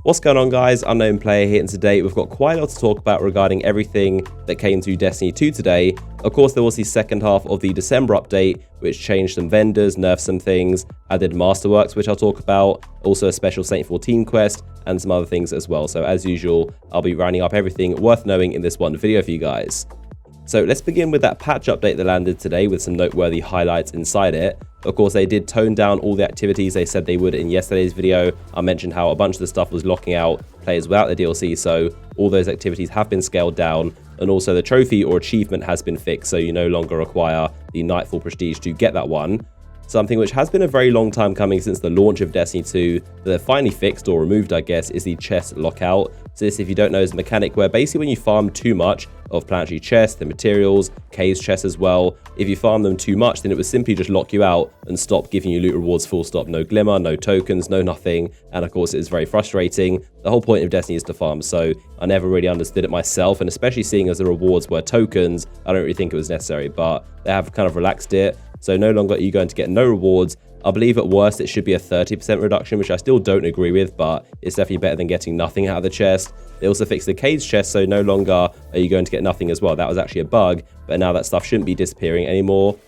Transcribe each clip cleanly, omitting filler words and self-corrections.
What's going on, guys? Unknown Player here, and today we've got quite a lot to talk about regarding everything that came to Destiny 2 today. Of course, there was the second half of the December update, which changed some vendors, nerfed some things, added Masterworks, which I'll talk about, also a special Saint 14 quest, and some other things as well. So as usual, I'll be rounding up everything worth knowing in this one video for you guys. So let's begin with that patch update that landed today with some noteworthy highlights inside it. Of course, they did tone down all the activities they said they would in yesterday's video. I mentioned how a bunch of the stuff was locking out players without the DLC, so all those activities have been scaled down. And also the trophy or achievement has been fixed, so you no longer require the Nightfall Prestige to get that one. Something which has been a very long time coming since the launch of Destiny 2 that they've finally fixed or removed, I guess, is the chest lockout. So this, if you don't know, is a mechanic where basically when you farm too much of planetary chests, the materials, cage chests as well, if you farm them too much, then it would simply just lock you out and stop giving you loot rewards full stop. No glimmer, no tokens, no nothing. And of course, it is very frustrating. The whole point of Destiny is to farm, so I never really understood it myself, and especially seeing as the rewards were tokens, I don't really think it was necessary, but they have kind of relaxed it. So no longer are you going to get no rewards. I believe at worst it should be a 30% reduction, which I still don't agree with, but it's definitely better than getting nothing out of the chest. They also fixed the cage chest, so no longer are you going to get nothing as well. That was actually a bug, but now that stuff shouldn't be disappearing anymore.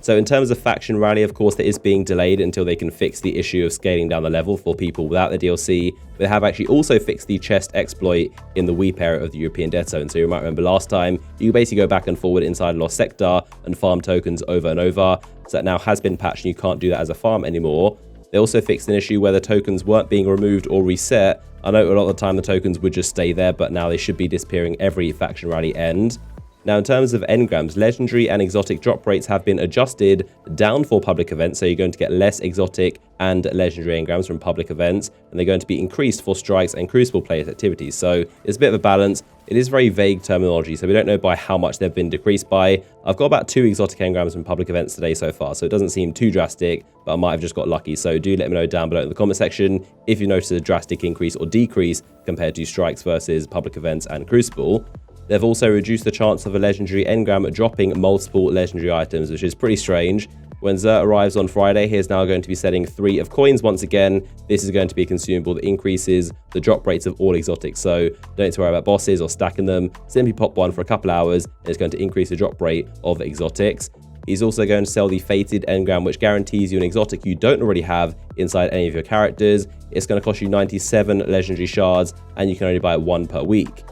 So in terms of faction rally, of course, that is being delayed until they can fix the issue of scaling down the level for people without the DLC. They have actually also fixed the chest exploit in the weep area of the European Dead Zone. So you might remember last time, you basically go back and forward inside Lost Sector and farm tokens over and over. So that now has been patched and you can't do that as a farm anymore. They also fixed an issue where the tokens weren't being removed or reset. I know a lot of the time the tokens would just stay there, but now they should be disappearing every faction rally end. Now, in terms of engrams, legendary and exotic drop rates have been adjusted down for public events, so you're going to get less exotic and legendary engrams from public events, and they're going to be increased for strikes and crucible players activities. So it's a bit of a balance. It is very vague terminology, so we don't know by how much they've been decreased by. I've got about 2 exotic engrams from public events today so far, so it doesn't seem too drastic, but I might have just got lucky. So do let me know down below in the comment section if you notice a drastic increase or decrease compared to strikes versus public events and crucible. They've also reduced the chance of a legendary engram dropping multiple legendary items, which is pretty strange. When Xur arrives on Friday, he is now going to be selling 3 of coins once again. This is going to be a consumable that increases the drop rates of all exotics, so don't need to worry about bosses or stacking them. Simply pop one for a couple hours, and it's going to increase the drop rate of exotics. He's also going to sell the Fated engram, which guarantees you an exotic you don't already have inside any of your characters. It's going to cost you 97 legendary shards, and you can only buy it 1 per week.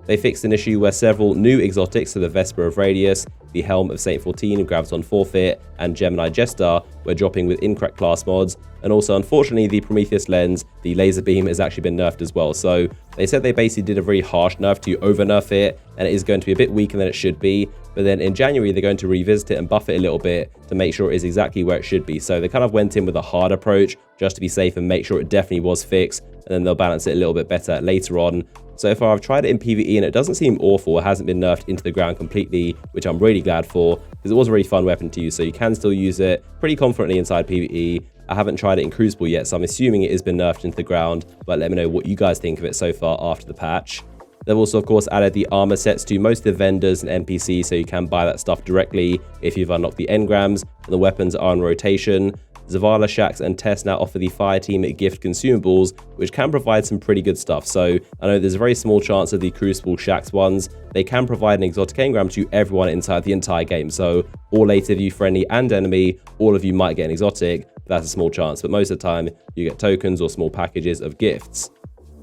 They fixed an issue where several new exotics, so the Vesper of Radius, the Helm of Saint 14, Graviton Forfeit, and Gemini Jester, were dropping with incorrect class mods. And also, unfortunately, the Prometheus lens, the laser beam, has actually been nerfed as well. So they said they basically did a very harsh nerf to over-nerf it, and it is going to be a bit weaker than it should be. But then in January, they're going to revisit it and buff it a little bit to make sure it is exactly where it should be. So they kind of went in with a hard approach just to be safe and make sure it definitely was fixed, and then they'll balance it a little bit better later on. So far, I've tried it in PvE and it doesn't seem awful. It hasn't been nerfed into the ground completely, which I'm really glad for, because it was a really fun weapon to use, so you can still use it pretty confidently inside PvE. I haven't tried it in Crucible yet, so I'm assuming it has been nerfed into the ground, but let me know what you guys think of it so far after the patch. They've also, of course, added the armor sets to most of the vendors and NPCs, so you can buy that stuff directly if you've unlocked the engrams, and the weapons are on rotation. Zavala, Shaxx, and Tess now offer the Fireteam gift consumables, which can provide some pretty good stuff. So I know there's a very small chance of the Crucible Shaxx ones. They can provide an exotic engram to everyone inside the entire game. So all 8 of you, friendly and enemy, all of you might get an exotic. That's a small chance, but most of the time you get tokens or small packages of gifts.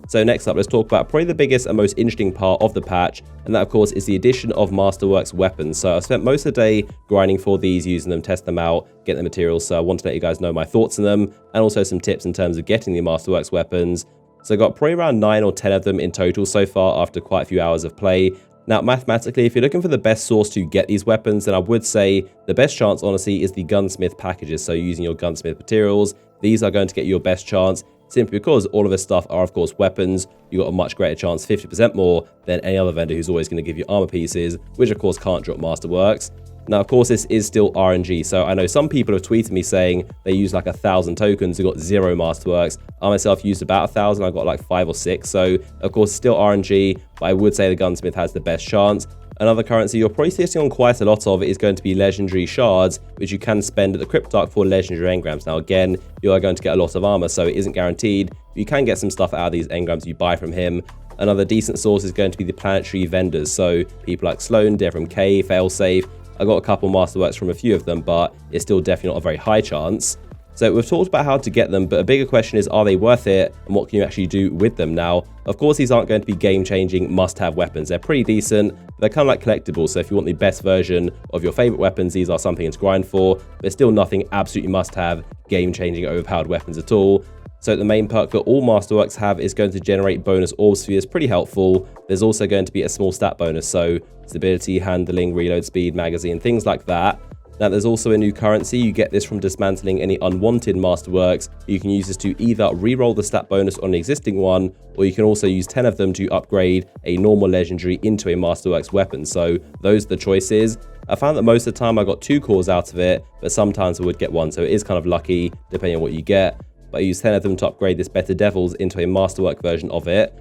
So next up, let's talk about probably the biggest and most interesting part of the patch, and that of course is the addition of Masterworks weapons. So I've spent most of the day grinding for these, using them, test them out, get the materials, so I wanted to let you guys know my thoughts on them, and also some tips in terms of getting the Masterworks weapons. So I got probably around 9 or 10 of them in total so far after quite a few hours of play. Now, mathematically, if you're looking for the best source to get these weapons, then I would say the best chance, honestly, is the gunsmith packages. So using your gunsmith materials, these are going to get you your best chance, simply because all of this stuff are, of course, weapons. You got a much greater chance, 50% more, than any other vendor who's always going to give you armor pieces, which of course can't drop Masterworks. Now, of course, this is still RNG, so I know some people have tweeted me saying they use like 1,000 tokens who got 0 Masterworks. I myself used about 1,000, I got like 5 or 6, so of course still RNG, but I would say the gunsmith has the best chance. Another currency you're probably sitting on quite a lot of is going to be legendary shards, which you can spend at the Cryptarch for legendary engrams. Now again, you are going to get a lot of armor, so it isn't guaranteed. You can get some stuff out of these engrams you buy from him. Another decent source is going to be the planetary vendors, so people like Sloan, DevRMK, Failsafe. I got a couple Masterworks from a few of them, but it's still definitely not a very high chance. So we've talked about how to get them, but a bigger question is, are they worth it, and what can you actually do with them? Now, of course, these aren't going to be game-changing must-have weapons. They're pretty decent. They're kind of like collectibles, so if you want the best version of your favorite weapons, these are something to grind for, but still nothing absolutely must-have, game-changing, overpowered weapons at all. So the main perk that all Masterworks have is going to generate bonus orb spheres, pretty helpful. There's also going to be a small stat bonus, so stability, handling, reload speed, magazine, things like that. Now there's also a new currency. You get this from dismantling any unwanted Masterworks. You can use this to either re-roll the stat bonus on an existing one, or you can also use 10 of them to upgrade a normal legendary into a Masterworks weapon. So those are the choices. I found that most of the time I got 2 cores out of it, but sometimes I would get 1, so it is kind of lucky depending on what you get. But I use 10 of them to upgrade this Better Devils into a Masterwork version of it.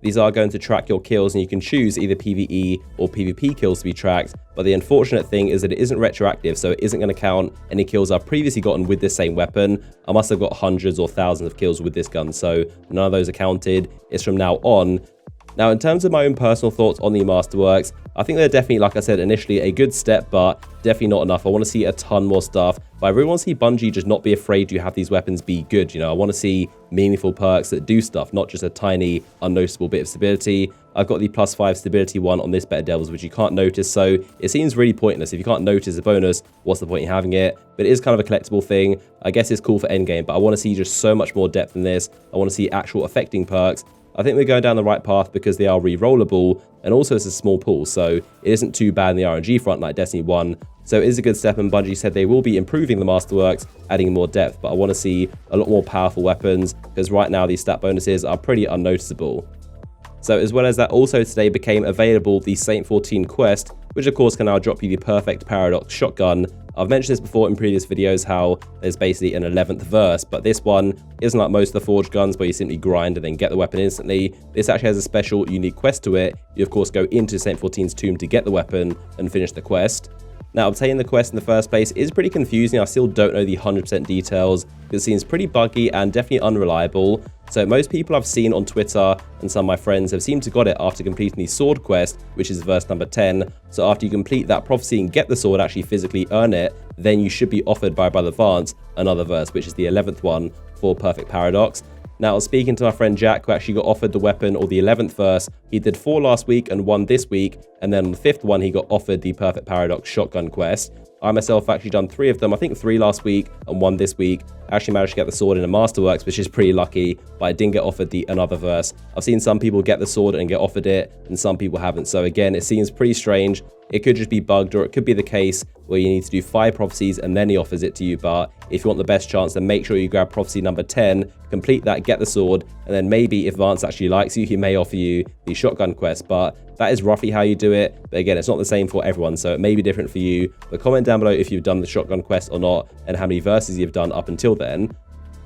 These are going to track your kills, and you can choose either PvE or PvP kills to be tracked, but the unfortunate thing is that it isn't retroactive, so it isn't going to count any kills I've previously gotten with this same weapon. I must have got hundreds or thousands of kills with this gun, so none of those are counted. It's from now on. Now, in terms of my own personal thoughts on the Masterworks, I think they're definitely, like I said initially, a good step, but definitely not enough. I want to see a ton more stuff, but I really want to see Bungie just not be afraid to have these weapons be good. You know, I want to see meaningful perks that do stuff, not just a tiny, unnoticeable bit of stability. I've got the +5 stability one on this Better Devils, which you can't notice, so it seems really pointless. If you can't notice a bonus, what's the point in having it? But it is kind of a collectible thing. I guess it's cool for endgame, but I want to see just so much more depth in this. I want to see actual affecting perks. I think we're going down the right path because they are re-rollable, and also it's a small pool, so it isn't too bad in the RNG front like Destiny 1. So it is a good step, and Bungie said they will be improving the Masterworks, adding more depth, but I want to see a lot more powerful weapons, because right now these stat bonuses are pretty unnoticeable. So as well as that, also today became available the Saint 14 quest, which of course can now drop you the perfect paradox shotgun. I've mentioned this before in previous videos how there's basically an 11th verse, but this one isn't like most of the forged guns where you simply grind and then get the weapon instantly. This actually has a special unique quest to it. You of course go into Saint 14's tomb to get the weapon and finish the quest. Now, obtaining the quest in the first place is pretty confusing. I still don't know the 100% details because it seems pretty buggy and definitely unreliable. So most people I've seen on Twitter and some of my friends have seemed to got it after completing the sword quest, which is verse number 10. So after you complete that prophecy and get the sword, actually physically earn it, then you should be offered by Brother Vance another verse, which is the 11th one for perfect paradox. Now, I was speaking to my friend Jack, who actually got offered the weapon or the 11th verse. He did 4 last week and 1 this week, and then on the 5th one, he got offered the perfect paradox shotgun quest. I myself have actually done 3 of them, I think 3 last week and 1 this week. I actually managed to get the sword in a Masterworks, which is pretty lucky, but I didn't get offered the another verse. I've seen some people get the sword and get offered it, and some people haven't. So again, it seems pretty strange. It could just be bugged, or it could be the case where you need to do 5 prophecies and then he offers it to you. But if you want the best chance, then make sure you grab prophecy number 10, complete that, get the sword, and then maybe if Vance actually likes you, he may offer you the shotgun quest. But that is roughly how you do it. But again, it's not the same for everyone, so it may be different for you. But comment down below if you've done the shotgun quest or not, and how many verses you've done up until then.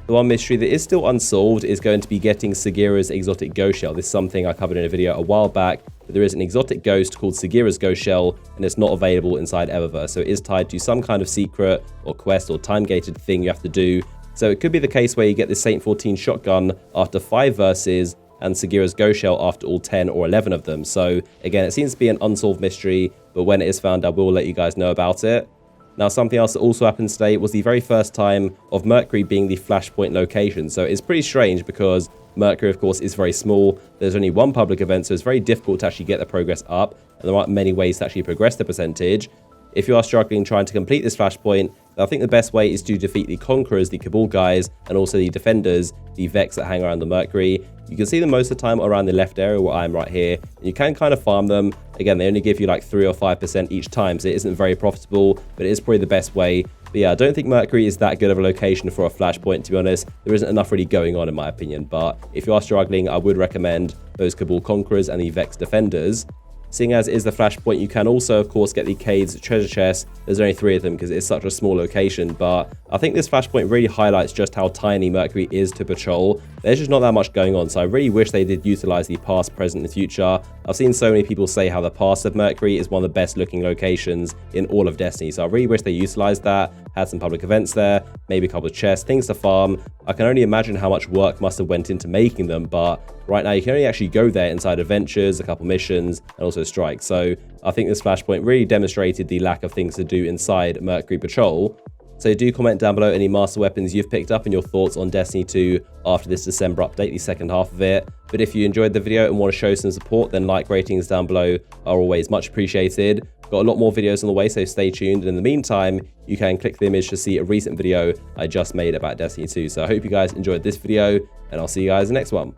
The one mystery that is still unsolved is going to be getting Sagira's exotic ghost shell. This is something I covered in a video a while back, but there is an exotic ghost called Sagira's ghost shell, and it's not available inside Eververse, so it is tied to some kind of secret or quest or time-gated thing you have to do. So it could be the case where you get this Saint 14 shotgun after 5 verses, and Sagira's ghost shell after all 10 or 11 of them. So again, it seems to be an unsolved mystery, but when it is found, I will let you guys know about it. Now, something else that also happened today was the very first time of Mercury being the flashpoint location. So it's pretty strange because Mercury, of course, is very small. There's only 1 public event, so it's very difficult to actually get the progress up, and there aren't many ways to actually progress the percentage. If you are struggling trying to complete this flashpoint, I think the best way is to defeat the Conquerors, the Cabal guys, and also the Defenders, the Vex that hang around the Mercury. You can see them most of the time around the left area where I'm right here, and you can kind of farm them. Again, they only give you like 3 or 5% each time, so it isn't very profitable, but it is probably the best way. But yeah, I don't think Mercury is that good of a location for a flashpoint, to be honest. There isn't enough really going on in my opinion, but if you are struggling, I would recommend those Cabal Conquerors and the Vex Defenders. Seeing as it is the flashpoint, you can also, of course, get the Cade's treasure chest. There's only 3 of them because it's such a small location, but I think this flashpoint really highlights just how tiny Mercury is to patrol. There's just not that much going on, so I really wish they did utilize the past, present, and future. I've seen so many people say how the past of Mercury is one of the best looking locations in all of Destiny, so I really wish they utilized that, had some public events there, maybe a couple of chests, things to farm. I can only imagine how much work must have went into making them, but right now you can only actually go there inside adventures, a couple missions, and also strikes. So I think this flashpoint really demonstrated the lack of things to do inside Mercury Patrol. So do comment down below any master weapons you've picked up and your thoughts on Destiny 2 after this December update, the second half of it. But if you enjoyed the video and want to show some support, then like ratings down below are always much appreciated. Got a lot more videos on the way, so stay tuned. And in the meantime, you can click the image to see a recent video I just made about Destiny 2. So I hope you guys enjoyed this video, and I'll see you guys in the next one.